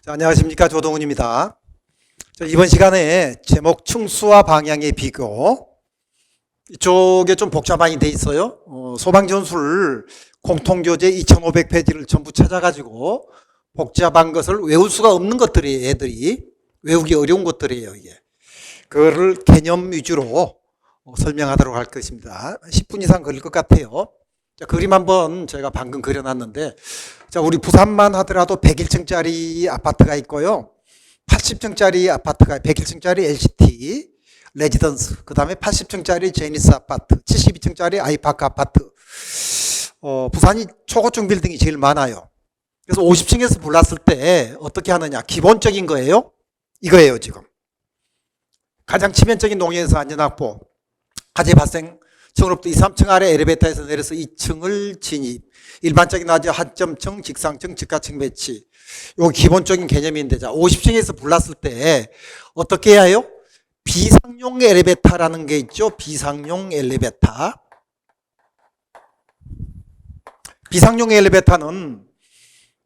자, 안녕하십니까. 조동훈입니다. 이번 시간에 제목 층수와 방향의 비교. 이쪽에 좀 복잡하게 돼 있어요. 소방전술 공통교재 2500페이지를 전부 찾아가지고 복잡한 것을 외울 수가 없는 것들이 애들이 외우기 어려운 것들이에요. 이게 그거를 개념 위주로 설명하도록 할 것입니다. 10분 이상 걸릴 것 같아요. 자, 그림 한번 제가 방금 그려놨는데, 자, 우리 부산만 하더라도 101층짜리 아파트가 있고요. 80층짜리 아파트가 101층짜리 LCT 레지던스, 그 다음에 80층짜리 제니스 아파트, 72층짜리 아이파크 아파트. 부산이 초고층 빌딩이 제일 많아요. 그래서 50층에서 불났을 때 어떻게 하느냐? 기본적인 거예요. 이거예요, 지금. 가장 치명적인 농해에서 안전확보, 화재 발생 층으로부터 2, 3층 아래 엘리베이터에서 내려서 2층을 진입. 일반적인 낮은 한점층, 직상층, 직하층 배치. 요 기본적인 개념인데, 자, 50층에서 불났을 때 어떻게 해야 해요? 비상용 엘리베이터라는 게 있죠. 비상용 엘리베이터. 비상용 엘리베이터는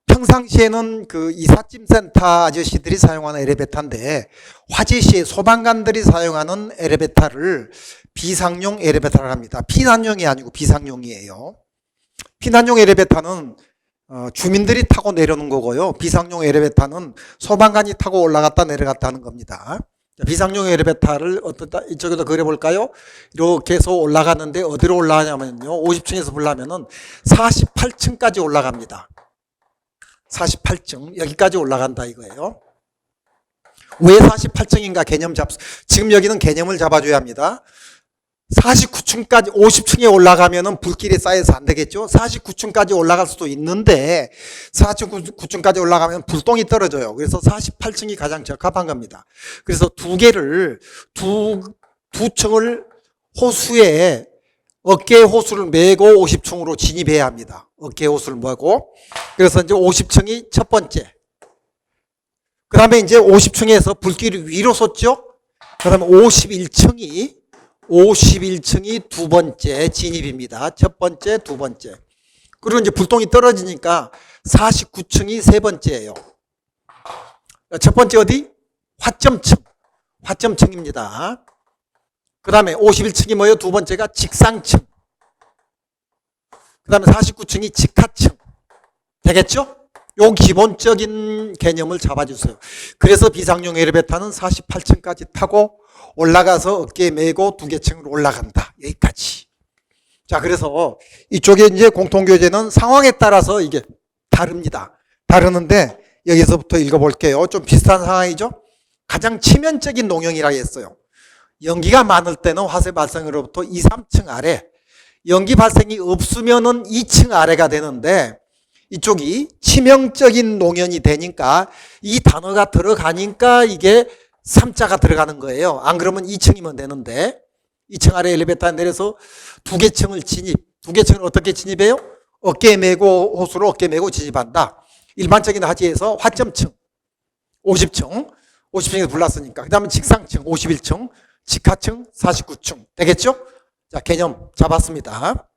평상시에는 그 이삿짐센터 아저씨들이 사용하는 엘리베이터인데, 화재 시에 소방관들이 사용하는 엘리베이터를 비상용 엘리베이터를 합니다. 피난용이 아니고 비상용이에요. 피난용 엘리베이터는 주민들이 타고 내려오는 거고요. 비상용 엘리베이터는 소방관이 타고 올라갔다 내려갔다 하는 겁니다. 비상용 엘리베이터를 이쪽에도 그려볼까요? 이렇게 해서 올라가는데 어디로 올라가냐면요. 50층에서 불나면은 48층까지 올라갑니다. 48층 여기까지 올라간다 이거예요. 왜 48층인가 개념 지금 여기는 개념을 잡아줘야 합니다. 49층까지 50층에 올라가면은 불길이 쌓여서 안 되겠죠. 49층까지 올라갈 수도 있는데 49층까지 올라가면 불똥이 떨어져요. 그래서 48층이 가장 적합한 겁니다. 그래서 두 층을 호수에 어깨에 호수를 메고 50층으로 진입해야 합니다. 어깨에 호수를 메고. 그래서 이제 50층이 첫 번째. 그 다음에 이제 50층에서 불길이 위로 솟죠. 그 다음에 51층이 두 번째 진입입니다. 첫 번째, 두 번째. 그리고 이제 불똥이 떨어지니까 49층이 세 번째예요. 첫 번째 어디? 화점층입니다. 그 다음에 51층이 뭐예요? 두 번째가 직상층. 그 다음에 49층이 직하층. 되겠죠? 요 기본적인 개념을 잡아주세요. 그래서 비상용 엘리베이터는 48층까지 타고 올라가서 어깨에 메고 두 개 층으로 올라간다. 여기까지. 자, 그래서 이쪽에 이제 공통교재는 상황에 따라서 이게 다릅니다. 다르는데 여기서부터 읽어볼게요. 좀 비슷한 상황이죠? 가장 치명적인 농형이라고 했어요. 연기가 많을 때는 화재 발생으로부터 2, 3층 아래, 연기 발생이 없으면은 2층 아래가 되는데 이쪽이 치명적인 농연이 되니까 이 단어가 들어가니까 이게 3자가 들어가는 거예요. 안 그러면 2층이면 되는데 2층 아래 엘리베이터에 내려서 두 개 층을 진입. 두 개 층을 어떻게 진입해요? 어깨에 메고 호수로 어깨에 메고 진입한다. 일반적인 화재에서 화점층 50층에서 불났으니까. 그 다음에 직상층 51층, 직하층 49층 되겠죠? 자, 개념 잡았습니다.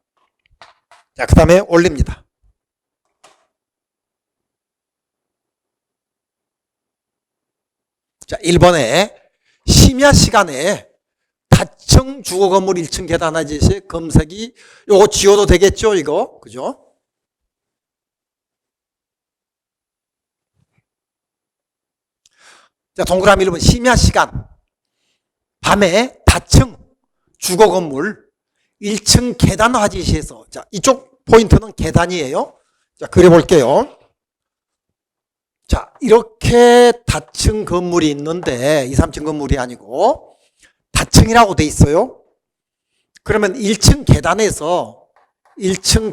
자, 그 다음에 올립니다. 자, 1번에 심야 시간에 다층 주거 건물 1층 계단 아저씨 검색이 요거 지워도 되겠죠, 이거? 그죠? 자, 동그라미 1번 심야 시간 밤에 다층 주거 건물 1층 계단 화재시에서, 자, 이쪽 포인트는 계단이에요. 자, 그려볼게요. 자, 이렇게 다층 건물이 있는데 2, 3층 건물이 아니고 다층이라고 돼 있어요. 그러면 1층 계단에서 1층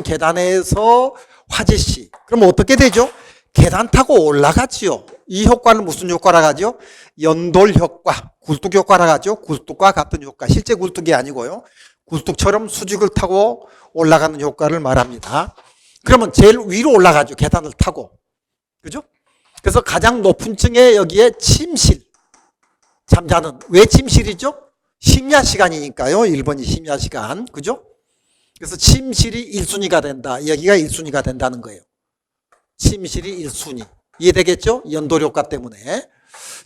계단에서 화재시. 그러면 어떻게 되죠? 계단 타고 올라가지요. 이 효과는 무슨 효과라 하죠? 연돌 효과, 굴뚝 효과라 하죠. 굴뚝과 같은 효과. 실제 굴뚝이 아니고요. 굴뚝처럼 수직을 타고 올라가는 효과를 말합니다. 그러면 제일 위로 올라가죠. 계단을 타고. 그죠? 그래서 가장 높은 층에 여기에 침실. 잠자는. 왜 침실이죠? 심야 시간이니까요. 1번이 심야 시간. 그죠? 그래서 침실이 1순위가 된다. 여기가 1순위가 된다는 거예요. 침실이 1순위. 이해되겠죠? 연돌 효과 때문에.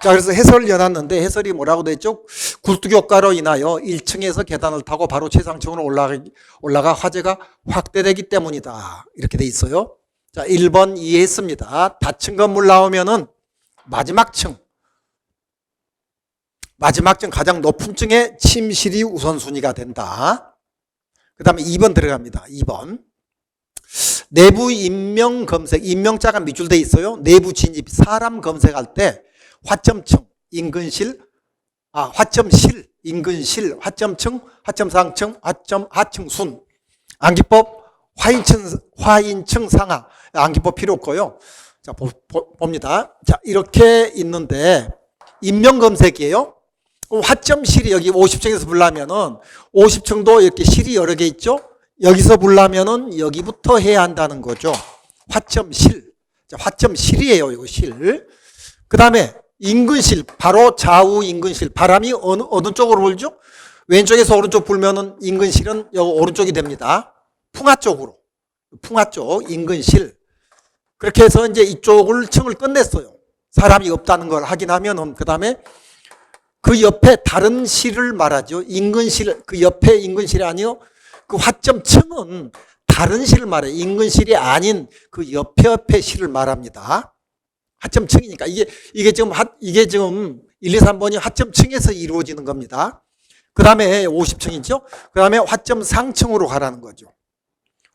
자, 그래서 해설을 내놨는데 해설이 뭐라고 돼 있죠? 굴뚝 효과로 인하여 1층에서 계단을 타고 바로 최상층으로 올라가 화재가 확대되기 때문이다. 이렇게 돼 있어요. 자, 1번 이해했습니다. 닫힌 건물 나오면은 마지막 층 가장 높은 층에 침실이 우선순위가 된다. 그 다음에 2번 들어갑니다. 2번. 내부 임명 검색, 임명자가 밑줄돼 있어요. 내부 진입, 사람 검색할 때 화점층, 인근실, 화점실, 인근실, 화점층, 화점상층, 하층 순. 암기법 화인층 상하. 암기법 필요 없고요. 자, 봅니다. 자, 이렇게 있는데 임명 검색이에요. 화점실이 여기 50층에서 보려면은 50층도 이렇게 실이 여러 개 있죠? 여기서 보려면은 여기부터 해야 한다는 거죠. 화점실. 자, 화점실이에요. 이거 실. 그 다음에 인근실, 바로 좌우 인근실. 바람이 어느 쪽으로 불죠? 왼쪽에서 오른쪽 불면은 인근실은 여기 오른쪽이 됩니다. 풍화 쪽으로. 풍화 쪽, 인근실. 그렇게 해서 이제 이쪽을 층을 끝냈어요. 사람이 없다는 걸 확인하면은, 그 다음에 그 옆에 다른 실을 말하죠. 인근실, 그 옆에 인근실이 아니요. 그 화점층은 다른 실을 말해요. 인근실이 아닌 그 옆에 실을 말합니다. 화점층이니까. 이게 지금 1, 2, 3번이 화점층에서 이루어지는 겁니다. 그 다음에 50층이죠. 그 다음에 화점 상층으로 가라는 거죠.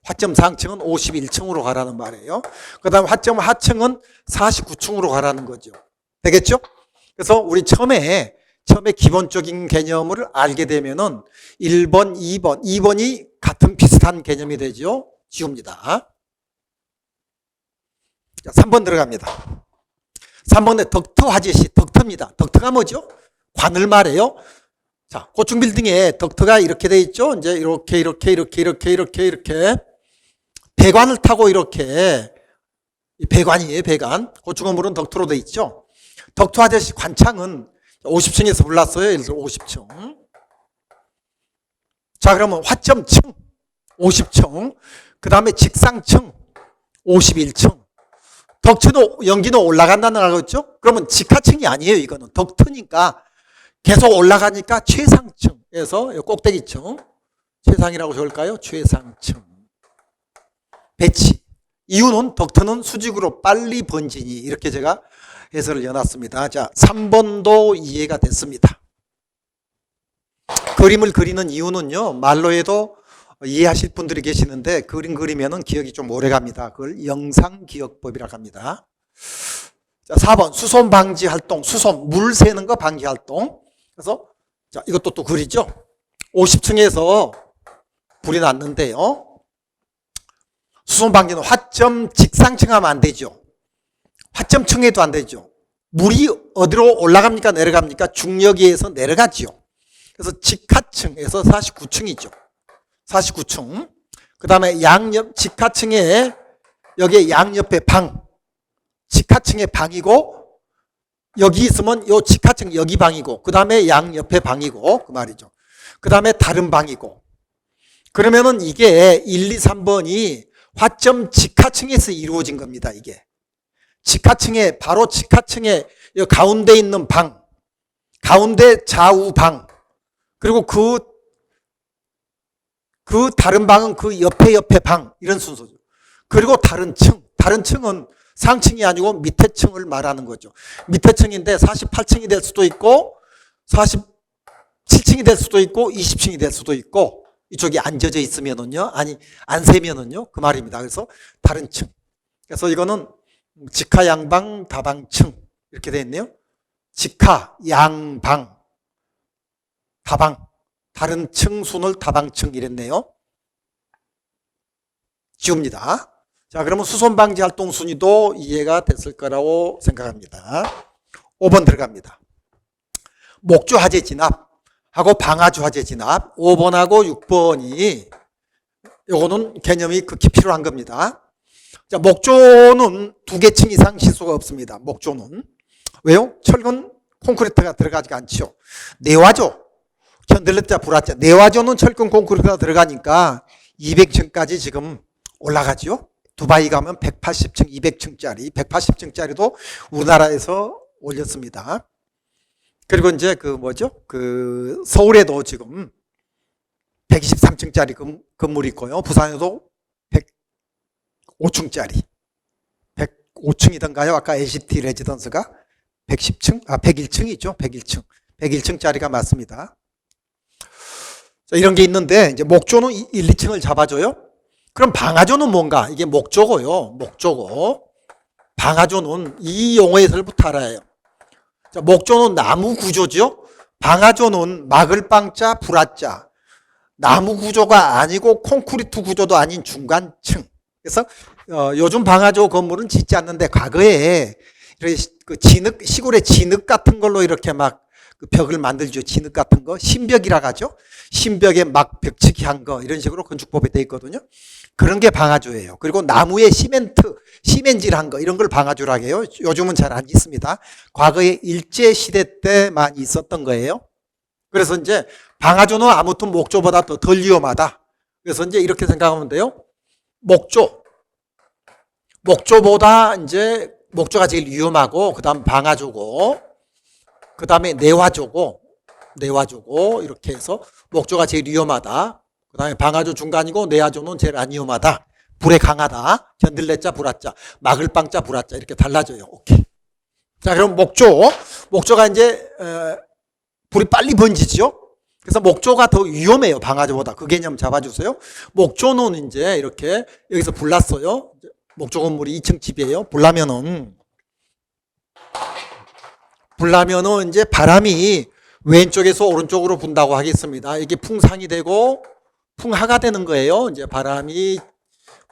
화점 상층은 51층으로 가라는 말이에요. 그 다음에 화점 하층은 49층으로 가라는 거죠. 되겠죠? 그래서 우리 처음에 기본적인 개념을 알게 되면은 1번, 2번이 같은 비슷한 개념이 되죠. 지웁니다. 자, 3번 들어갑니다. 3번에 덕터 화재시, 덕터입니다. 덕터가 뭐죠? 관을 말해요. 자, 고층 빌딩에 덕터가 이렇게 돼 있죠. 이제 이렇게 배관을 타고 이렇게 배관이에요, 배관. 고층 건물은 덕터로 돼 있죠. 덕터 화재시 관창은 50층에서 불났어요. 예를 들어 50층. 자, 그러면 화점층 50층. 그 다음에 직상층 51층. 덕트도 연기는 올라간다는 걸 알겠죠? 그러면 직하층이 아니에요. 이거는 덕트니까 계속 올라가니까 최상층에서 꼭대기층. 최상이라고 적을까요? 최상층. 배치. 이유는 덕트는 수직으로 빨리 번지니, 이렇게 제가 해설을 해놨습니다. 자, 3번도 이해가 됐습니다. 그림을 그리는 이유는요, 말로 해도 이해하실 분들이 계시는데 그림 그리면은 기억이 좀 오래 갑니다. 그걸 영상기억법이라고 합니다. 자, 4번 수손 방지 활동, 수손 물 새는 거 방지 활동. 그래서 자, 이것도 또 그리죠. 50층에서 불이 났는데요. 수손 방지는 화점 직상층 하면 안 되죠. 화점층에도 안 되죠. 물이 어디로 올라갑니까? 내려갑니까? 중력에서 내려가지요. 그래서 직하층에서 49층이죠. 49층. 그 다음에 양옆, 직하층에, 여기에 양옆에 방. 직하층에 방이고, 여기 있으면 요 직하층 여기 방이고, 그 다음에 양옆에 방이고, 그 말이죠. 그 다음에 다른 방이고. 그러면은 이게 1, 2, 3번이 화점 직하층에서 이루어진 겁니다, 이게. 직하층에, 바로 직하층에 가운데 있는 방, 가운데 좌우 방, 그리고 그 다른 방은 그 옆에 방, 이런 순서죠. 그리고 다른 층은 상층이 아니고 밑에 층을 말하는 거죠. 밑에 층인데 48층이 될 수도 있고 47층이 될 수도 있고 20층이 될 수도 있고, 이쪽이 안 젖어 있으면은요, 아니 안 새면은요, 그 말입니다. 그래서 다른 층. 그래서 이거는 직하 양방 다방층 이렇게 되어 있네요. 직하 양방 다방, 다른 층 순을 다방층 이랬네요. 지웁니다. 자, 그러면 수손 방지 활동 순위도 이해가 됐을 거라고 생각합니다. 5번 들어갑니다. 목조 화재 진압하고 방화주 화재 진압. 5번하고 6번이 요거는 개념이 극히 필요한 겁니다. 자, 목조는 2개 층 이상 시소가 없습니다. 목조는. 왜요? 철근 콘크리트가 들어가지 않죠. 내화조, 견들렸자 불화자. 내화조는 철근 콘크리트가 들어가니까 200층까지 지금 올라가죠. 두바이 가면 180층, 200층짜리, 180층짜리도 우리나라에서 올렸습니다. 그리고 이제 서울에도 지금 123층짜리 건물이 있고요. 부산에도 105층짜리. 105층이던가요? 아까 LCT 레지던스가 110층? 101층이죠. 101층. 101층짜리가 맞습니다. 자, 이런 게 있는데, 이제 목조는 1, 2층을 잡아줘요. 그럼 방화조는 뭔가? 이게 목조고요. 목조고. 방화조는 이 용어의 설부터 알아요. 자, 목조는 나무 구조죠. 방화조는 막을 방자, 불화자. 나무 구조가 아니고 콘크리트 구조도 아닌 중간층. 그래서 요즘 방화조 건물은 짓지 않는데 과거에 시골의 진흙 같은 걸로 이렇게 막 그 벽을 만들죠. 진흙 같은 거. 신벽이라고 하죠. 신벽에 막 벽치기 한 거 이런 식으로 건축법에 되어 있거든요. 그런 게 방화조예요. 그리고 나무에 시멘질 한 거 이런 걸 방화조라고 해요. 요즘은 잘 안 있습니다. 과거에 일제시대 때 많이 있었던 거예요. 그래서 이제 방화조는 아무튼 목조보다 덜 위험하다. 그래서 이제 이렇게 생각하면 돼요. 목조보다 이제 목조가 제일 위험하고 그다음 방화조고 그다음에 내화조고 이렇게 해서 목조가 제일 위험하다. 그다음에 방화조 중간이고 내화조는 제일 안 위험하다. 불에 강하다. 견딜래자 불화자, 막을 방자 불화자 이렇게 달라져요. 오케이. 자, 그럼 목조가 이제 불이 빨리 번지죠. 그래서 목조가 더 위험해요. 방화조보다. 그 개념 잡아주세요. 목조는 이제 이렇게 여기서 불 났어요. 목조 건물이 2층 집이에요. 불 나면은 이제 바람이 왼쪽에서 오른쪽으로 분다고 하겠습니다. 이게 풍상이 되고 풍하가 되는 거예요. 이제 바람이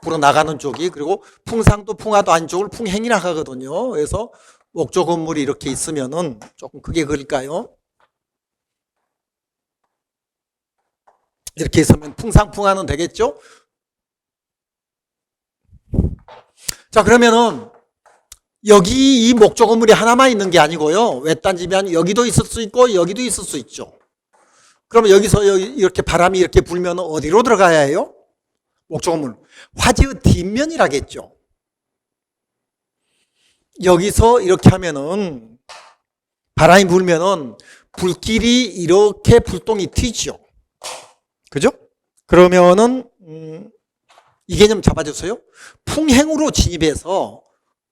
불어나가는 쪽이. 그리고 풍상도 풍하도 아닌 쪽을 풍행이라 하거든요. 그래서 목조 건물이 이렇게 있으면은 조금 크게 그릴까요? 이렇게 있으면 풍상풍하는 되겠죠? 자, 그러면은 여기 이 목조 건물이 하나만 있는 게 아니고요. 외딴 집이 아니고 여기도 있을 수 있고 여기도 있을 수 있죠. 그러면 여기서 이렇게 바람이 이렇게 불면 어디로 들어가야 해요? 목조 건물. 화재의 뒷면이라겠죠. 여기서 이렇게 하면은 바람이 불면은 불길이 이렇게 불똥이 튀죠. 그죠? 그러면은 이 개념 잡아주세요. 풍행으로 진입해서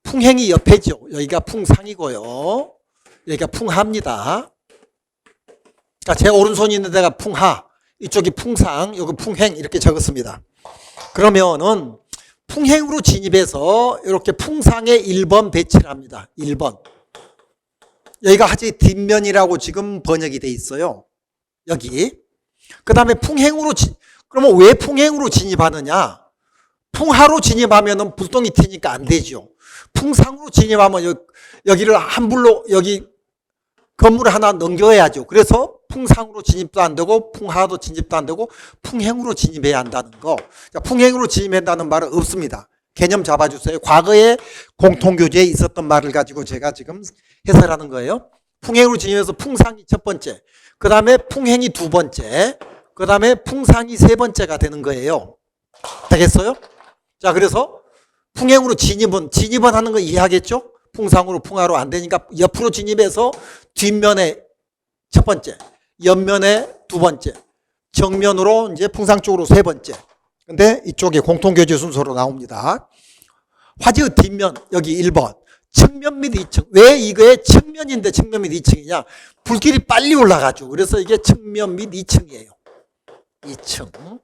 풍행이 옆에죠. 여기가 풍상이고요. 여기가 풍하입니다. 그러니까 제 오른손이 있는 데가 풍하, 이쪽이 풍상, 여기 풍행 이렇게 적었습니다. 그러면은 풍행으로 진입해서 이렇게 풍상에 1번 배치를 합니다. 1번. 여기가 화재 뒷면이라고 지금 번역이 돼 있어요. 여기. 그 다음에 그러면 왜 풍행으로 진입하느냐? 풍하로 진입하면은 불똥이 튀니까 안 되죠. 풍상으로 진입하면 여기를 한 불로 여기 건물을 하나 넘겨야죠. 그래서 풍상으로 진입도 안 되고 풍하도 진입도 안 되고 풍행으로 진입해야 한다는 거. 자, 풍행으로 진입한다는 말은 없습니다. 개념 잡아주세요. 과거에 공통교재에 있었던 말을 가지고 제가 지금 해설하는 거예요. 풍행으로 진입해서 풍상이 첫 번째, 그 다음에 풍행이 두 번째, 그 다음에 풍상이 세 번째가 되는 거예요. 되겠어요? 자, 그래서 풍행으로 진입은 하는 거 이해하겠죠? 풍상으로 풍하로 안 되니까 옆으로 진입해서 뒷면에 첫 번째, 옆면에 두 번째, 정면으로 이제 풍상 쪽으로 세 번째. 근데 이쪽에 공통교재 순서로 나옵니다. 화재의 뒷면, 여기 1번. 측면 및 2층. 왜 이거에 측면인데 측면 및 2층이냐? 불길이 빨리 올라가죠. 그래서 이게 측면 및 2층이에요. 2층.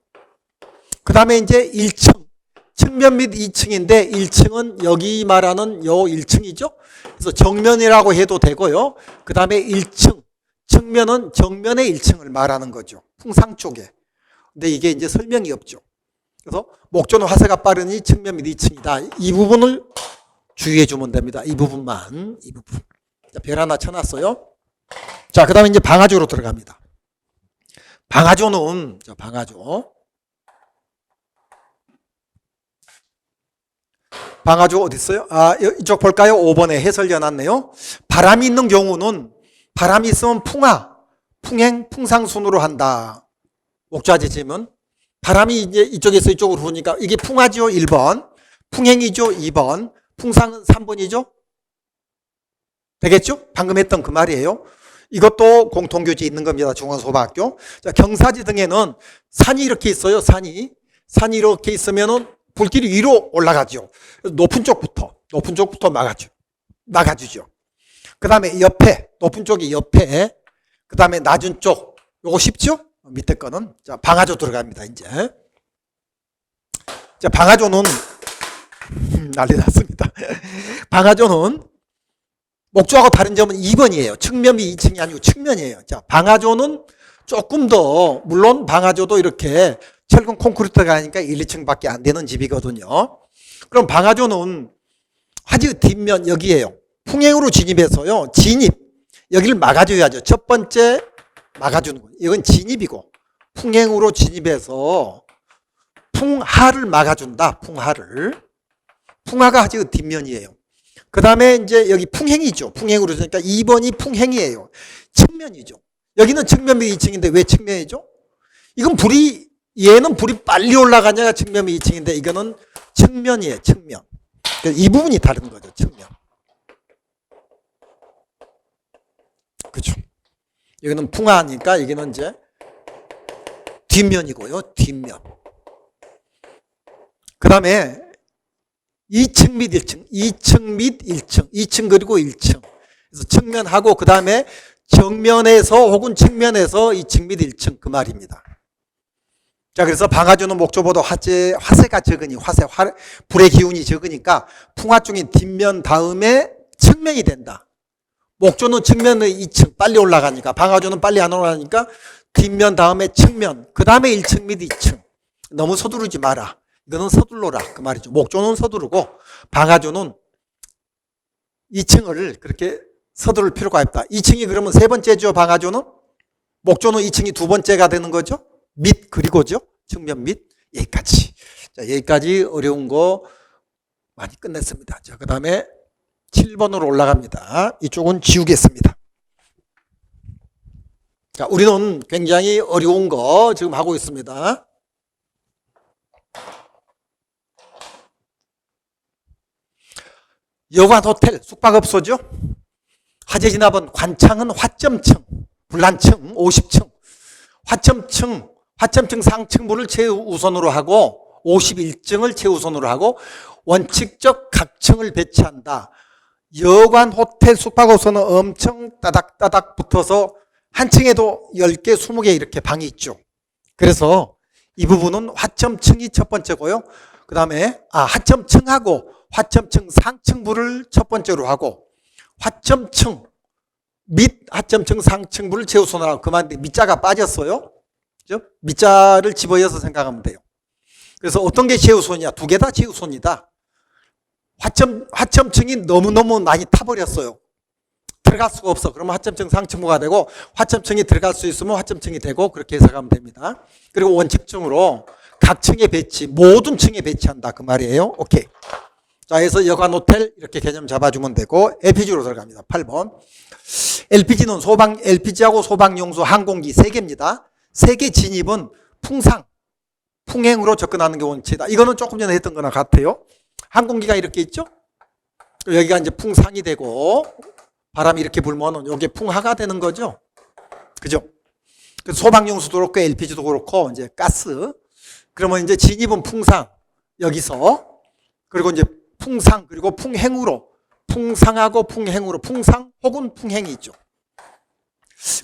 그 다음에 이제 1층. 측면 및 2층인데 1층은 여기 말하는 요 1층이죠. 그래서 정면이라고 해도 되고요. 그 다음에 1층. 측면은 정면의 1층을 말하는 거죠. 풍상 쪽에. 근데 이게 이제 설명이 없죠. 그래서 목조는 화세가 빠르니 측면 및 2층이다. 이 부분을 주의해 주면 됩니다. 이 부분만. 이 부분. 자, 별 하나 쳐놨어요. 자, 그 다음에 이제 방화조로 들어갑니다. 방화조는, 자, 방화조 어디 있어요? 이쪽 볼까요? 5번에 해설려 놨네요. 바람이 있는 경우는 바람이 있으면 풍행, 풍상순으로 한다. 목조화재 지면 바람이 이제 이쪽에서 이쪽으로 부으니까 이게 풍하죠. 1번. 풍행이죠. 2번. 풍상은 3번이죠. 되겠죠? 방금 했던 그 말이에요. 이것도 공통교재 있는 겁니다. 중앙소방학교. 자, 경사지 등에는 산이 이렇게 있어요. 산이 이렇게 있으면은 불길이 위로 올라가죠. 높은 쪽부터 막아주죠. 그 다음에 옆에, 높은 쪽이 옆에, 그 다음에 낮은 쪽, 요거 쉽죠? 밑에 거는. 자, 방화조 들어갑니다, 이제. 자, 방화조는, 난리 났습니다. 방화조는, 목조하고 다른 점은 2번이에요. 측면이 2층이 아니고 측면이에요. 자, 방화조는 조금 더, 물론 방화조도 이렇게 철근 콘크리트가 아니니까 1, 2층밖에 안 되는 집이거든요. 그럼 방화조는 화재 뒷면 여기에요. 풍행으로 진입해서요. 여기를 막아줘야죠. 첫 번째 막아주는 거예요. 이건 진입이고, 풍행으로 진입해서 풍하를 막아준다. 풍하가 화재 뒷면이에요. 그 다음에 이제 여기 풍행이죠. 풍행으로 그러니까 2번이 풍행이에요. 측면이죠. 여기는 측면이 2층인데 왜 측면이죠? 얘는 불이 빨리 올라가냐가 측면이 2층인데 이거는 측면이에요. 측면. 그러니까 이 부분이 다른 거죠. 측면. 그렇죠. 여기는 풍하니까 여기는 이제 뒷면이고요. 뒷면. 그 다음에 2층 및 1층, 2층 및 1층, 2층 그리고 1층. 그래서 측면하고 그 다음에 정면에서 혹은 측면에서 2층 및 1층 그 말입니다. 자, 그래서 방화조는 목조보다 화세가 적으니 불의 기운이 적으니까 풍화 중인 뒷면 다음에 측면이 된다. 목조는 측면의 2층 빨리 올라가니까, 방화조는 빨리 안 올라가니까 뒷면 다음에 측면, 그 다음에 1층 및 2층. 너무 서두르지 마라. 이거는 서둘러라 그 말이죠. 목조는 서두르고 방화조는 2층을 그렇게 서두를 필요가 없다. 2층이 그러면 세 번째죠. 방화조는. 목조는 2층이 두 번째가 되는 거죠. 밑 그리고죠. 측면 밑 여기까지. 자, 여기까지 어려운 거 많이 끝냈습니다. 자, 그 다음에 7번으로 올라갑니다. 이쪽은 지우겠습니다. 자, 우리는 굉장히 어려운 거 지금 하고 있습니다. 여관 호텔 숙박업소죠. 화재 진압은 관창은 화점층, 불난층 50층, 화점층 상층부를 최우선으로 하고 51층을 최우선으로 하고 원칙적 각층을 배치한다. 여관 호텔 숙박업소는 엄청 따닥따닥 붙어서 한 층에도 10개, 20개 이렇게 방이 있죠. 그래서 이 부분은 화점층이 첫 번째고요. 그 다음에 화점층하고 화점층 상층부를 첫 번째로 하고 화점층 및 화점층 상층부를 최우선으로 하고 그만데 밑자가 빠졌어요. 그죠? 밑자를 집어여서 생각하면 돼요. 그래서 어떤 게 최우선이야? 두 개 다 최우선이다. 화점층이 너무너무 많이 타버렸어요. 들어갈 수가 없어. 그러면 화점층 상층부가 되고 화점층이 들어갈 수 있으면 화점층이 되고 그렇게 해석하면 됩니다. 그리고 원칙층으로 각 층에 배치, 모든 층에 배치한다 그 말이에요. 오케이. 자, 그래서 여관 호텔 이렇게 개념 잡아주면 되고 LPG로 들어갑니다. 8번. LPG는 LPG하고 소방용수, 항공기 3개입니다. 3개 진입은 풍행으로 접근하는 게 원칙이다. 이거는 조금 전에 했던 거나 같아요. 항공기가 이렇게 있죠? 여기가 이제 풍상이 되고 바람이 이렇게 불면은 이게 풍하가 되는 거죠. 그죠? 그래서 소방용수도 그렇고 LPG도 그렇고 이제 가스. 그러면 이제 진입은 풍상 여기서 그리고 이제 풍상 그리고 풍행으로 풍상하고 풍행으로 풍상 혹은 풍행이 있죠.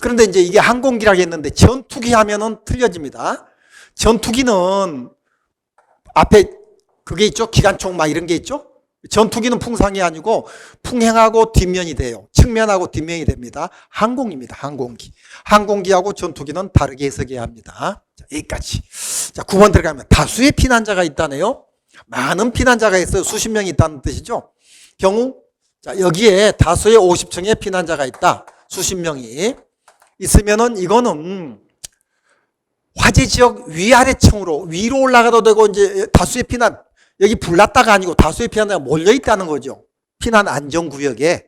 그런데 이제 이게 항공기라고 했는데 전투기 하면은 틀려집니다. 전투기는 앞에 그게 있죠. 기관총 막 이런 게 있죠. 전투기는 풍상이 아니고 풍행하고 뒷면이 돼요. 측면하고 뒷면이 됩니다. 항공입니다. 항공기. 항공기하고 전투기는 다르게 해석해야 합니다. 자, 여기까지. 자, 9번 들어가면 다수의 피난자가 있다네요. 많은 피난자가 있어요. 수십 명이 있다는 뜻이죠. 경우 자, 여기에 다수의 50층의 피난자가 있다. 수십 명이 있으면은 이거는 화재 지역 위아래층으로 위로 올라가도 되고 이제 다수의 피난 여기 불났다가 아니고 다수의 피난자가 몰려 있다는 거죠. 피난 안전구역에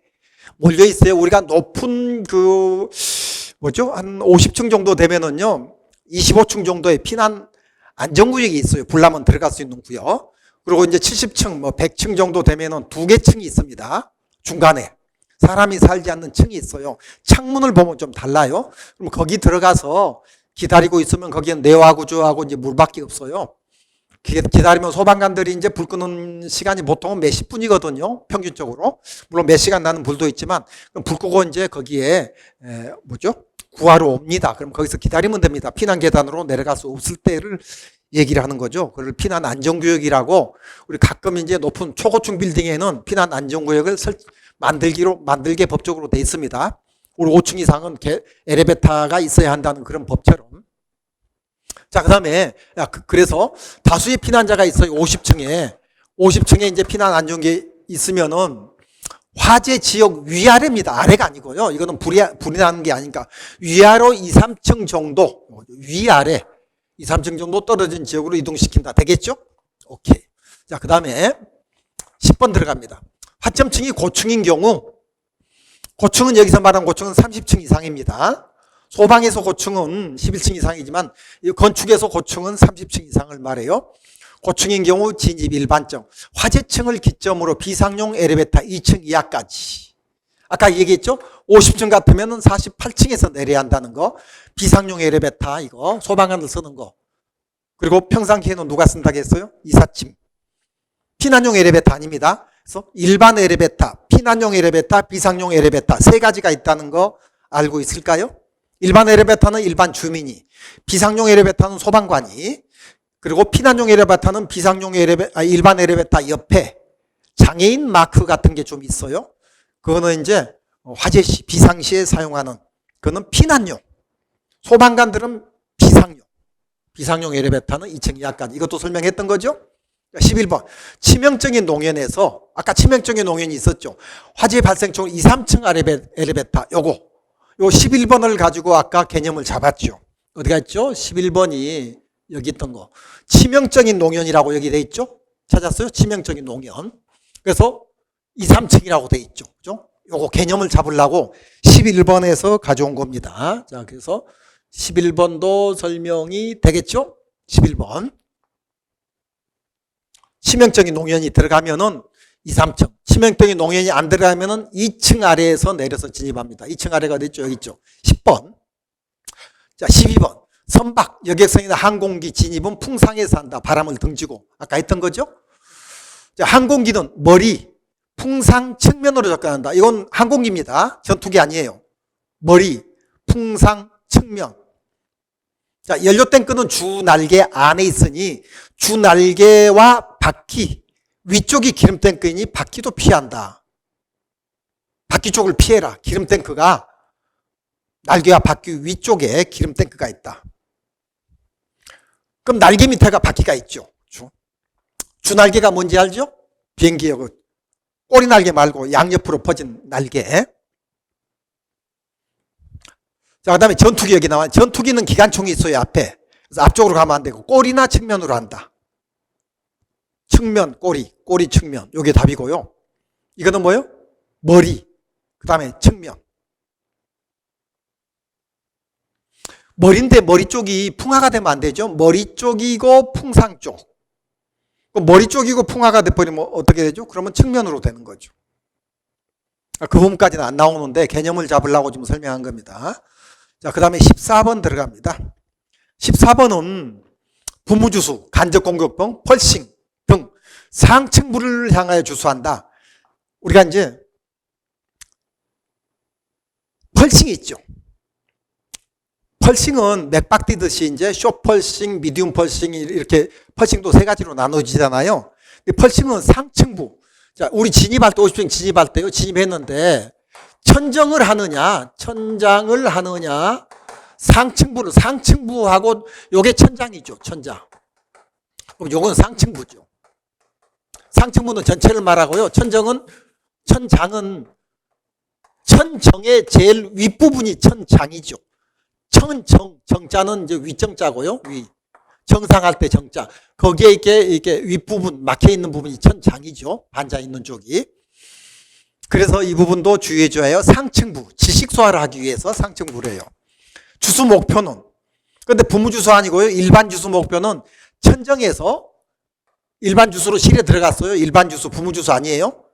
몰려 있어요. 우리가 높은 한 50층 정도 되면은요 25층 정도의 피난 안전구역이 있어요. 불나면 들어갈 수 있는 구역. 그리고 이제 70층, 뭐 100층 정도 되면은 2개 층이 있습니다. 중간에. 사람이 살지 않는 층이 있어요. 창문을 보면 좀 달라요. 그럼 거기 들어가서 기다리고 있으면 거기는 내화구조하고 이제 물밖에 없어요. 기다리면 소방관들이 이제 불 끄는 시간이 보통은 몇십 분이거든요. 평균적으로. 물론 몇 시간 나는 불도 있지만, 그럼 불 끄고 이제 거기에, 구하러 옵니다. 그럼 거기서 기다리면 됩니다. 피난 계단으로 내려갈 수 없을 때를 얘기를 하는 거죠. 그걸 피난 안전구역이라고, 우리 가끔 이제 높은 초고층 빌딩에는 피난 안전구역을 만들게 법적으로 돼 있습니다. 우리 5층 이상은 엘리베이터가 있어야 한다는 그런 법처럼. 자, 그 다음에, 그래서 다수의 피난자가 있어요. 50층에 이제 피난 안전구역이 있으면은 화재 지역 위아래입니다. 아래가 아니고요. 이거는 불이 나는 게 아니니까. 위아래 2, 3층 정도, 위아래 2, 3층 정도 떨어진 지역으로 이동시킨다. 되겠죠? 오케이. 자, 그 다음에 10번 들어갑니다. 화점층이 고층인 경우, 고층은 여기서 말한 고층은 30층 이상입니다. 소방에서 고층은 11층 이상이지만 건축에서 고층은 30층 이상을 말해요. 고층인 경우 진입 일반적, 화재층을 기점으로 비상용 엘리베이터 2층 이하까지. 아까 얘기했죠? 50층 같으면 48층에서 내려야 한다는 거. 비상용 엘리베이터 이거 소방관들 쓰는 거. 그리고 평상시에는 누가 쓴다고 했어요? 이삿짐. 피난용 엘리베이터 아닙니다. 그래서 일반 엘리베이터, 피난용 엘리베이터, 비상용 엘리베이터 세 가지가 있다는 거 알고 있을까요? 일반 엘리베이터는 일반 주민이, 비상용 엘리베이터는 소방관이, 그리고 피난용 엘리베이터는 일반 엘리베이터 옆에 장애인 마크 같은 게 좀 있어요. 그거는 이제 화재 시, 비상시에 사용하는, 그거는 피난용. 소방관들은 비상용 엘리베이터는 2층 이하까지. 이것도 설명했던 거죠. 11번. 치명적인 농연에서, 아까 치명적인 농연이 있었죠. 화재 발생총 2, 3층 엘리베이터, 요 11번을 가지고 아까 개념을 잡았죠. 어디가 있죠? 11번이 여기 있던 거. 치명적인 농연이라고 여기 돼 있죠? 찾았어요? 치명적인 농연. 그래서 2, 3층이라고 돼 있죠. 그죠? 요거 개념을 잡으려고 11번에서 가져온 겁니다. 자, 그래서 11번도 설명이 되겠죠? 11번. 치명적인 농연이 들어가면은 2, 3층. 치명적인 농연이 안 들어가면은 2층 아래에서 내려서 진입합니다. 2층 아래가 어디 있죠? 여기 있죠. 10번. 자, 12번. 선박, 여객선이나 항공기 진입은 풍상에서 한다. 바람을 등지고. 아까 했던 거죠? 자, 항공기는 머리, 풍상 측면으로 접근한다. 이건 항공기입니다. 전투기 아니에요. 머리, 풍상 측면. 자, 연료 탱크는 주 날개 안에 있으니 주 날개와 바퀴, 위쪽이 기름 탱크이니 바퀴도 피한다. 바퀴 쪽을 피해라. 기름 탱크가 날개와 바퀴 위쪽에 기름 탱크가 있다. 그럼 날개 밑에가 바퀴가 있죠. 주 날개가 뭔지 알죠? 비행기의 꼬리 날개 말고 양옆으로 퍼진 날개. 자, 그 다음에 전투기 여기 나와. 전투기는 기관총이 있어요, 앞에. 그래서 앞쪽으로 가면 안 되고 꼬리나 측면으로 한다. 측면, 꼬리 측면. 요게 답이고요. 이거는 뭐예요? 머리. 그 다음에 측면. 머리인데 머리 쪽이 풍화가 되면 안 되죠. 머리 쪽이고 풍상 쪽. 머리 쪽이고 풍화가 돼버리면 어떻게 되죠? 그러면 측면으로 되는 거죠. 그 부분까지는 안 나오는데 개념을 잡으려고 지금 설명한 겁니다. 자, 그 다음에 14번 들어갑니다. 14번은 부무주수, 간접공격병, 펄싱 등 상층부를 향하여 주수한다. 우리가 이제 펄싱이 있죠. 펄싱은 맥박 뛰듯이 이제 숏펄싱, 미디움 펄싱 이렇게 펄싱도 세 가지로 나눠지잖아요. 펄싱은 상층부. 자, 우리 진입할 때 50층 진입할 때요. 진입했는데 천장을 하느냐, 상층부하고 요게 천장이죠. 천장. 그럼 요건 상층부죠. 상층부는 전체를 말하고요. 천장은 천정의 제일 윗부분이 천장이죠. 정자는 이제 위정자고요. 정상할 때 정자. 거기에 이렇게 윗부분, 막혀 있는 부분이 천장이죠. 반자 있는 쪽이. 그래서 이 부분도 주의해줘야 해요. 상층부. 지식 소화를 하기 위해서 상층부를 해요. 주수 목표는. 근데 부무주수 아니고요. 일반 주수 목표는 천정에서 일반 주수로 실에 들어갔어요. 일반 주수, 부무 주수 아니에요.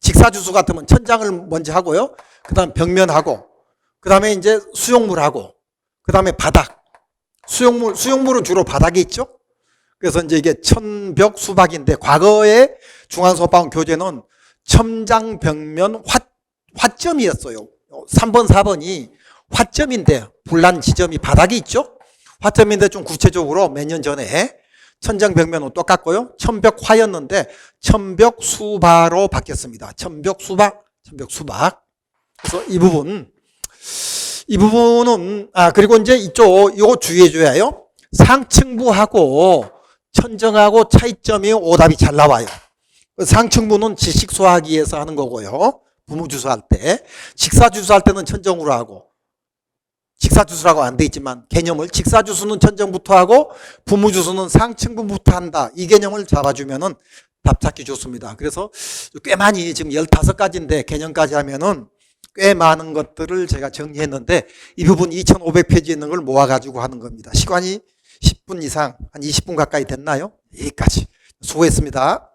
직사 주수 같으면 천장을 먼저 하고요. 그 다음 벽면하고, 그 다음에 이제 수용물하고, 그 다음에 바닥. 수용물은 주로 바닥에 있죠. 그래서 이제 이게 천벽 수박인데, 과거에 중앙소방 교재는 첨장 벽면 화점이었어요. 3번, 4번이 화점인데, 불난 지점이 바닥에 있죠. 화점인데 좀 구체적으로 몇 년 전에 천장 벽면은 똑같고요. 천벽화였는데 천벽수바로 바뀌었습니다. 천벽수박. 그래서 이 부분은 그리고 이제 이거 주의해줘야 해요. 상층부하고 천정하고 차이점이 오답이 잘 나와요. 상층부는 지식소화기에서 하는 거고요. 부무주소할 때. 직사주소할 때는 천정으로 하고, 직사주소라고 안 돼 있지만 개념을 직사주소는 천정부터 하고 부무주소는 상층부부터 한다. 이 개념을 잡아주면은 답 찾기 좋습니다. 그래서 꽤 많이 지금 15가지인데 개념까지 하면은 꽤 많은 것들을 제가 정리했는데 이 부분 2500페이지에 있는 걸 모아가지고 하는 겁니다. 시간이 10분 이상, 한 20분 가까이 됐나요? 여기까지. 수고했습니다.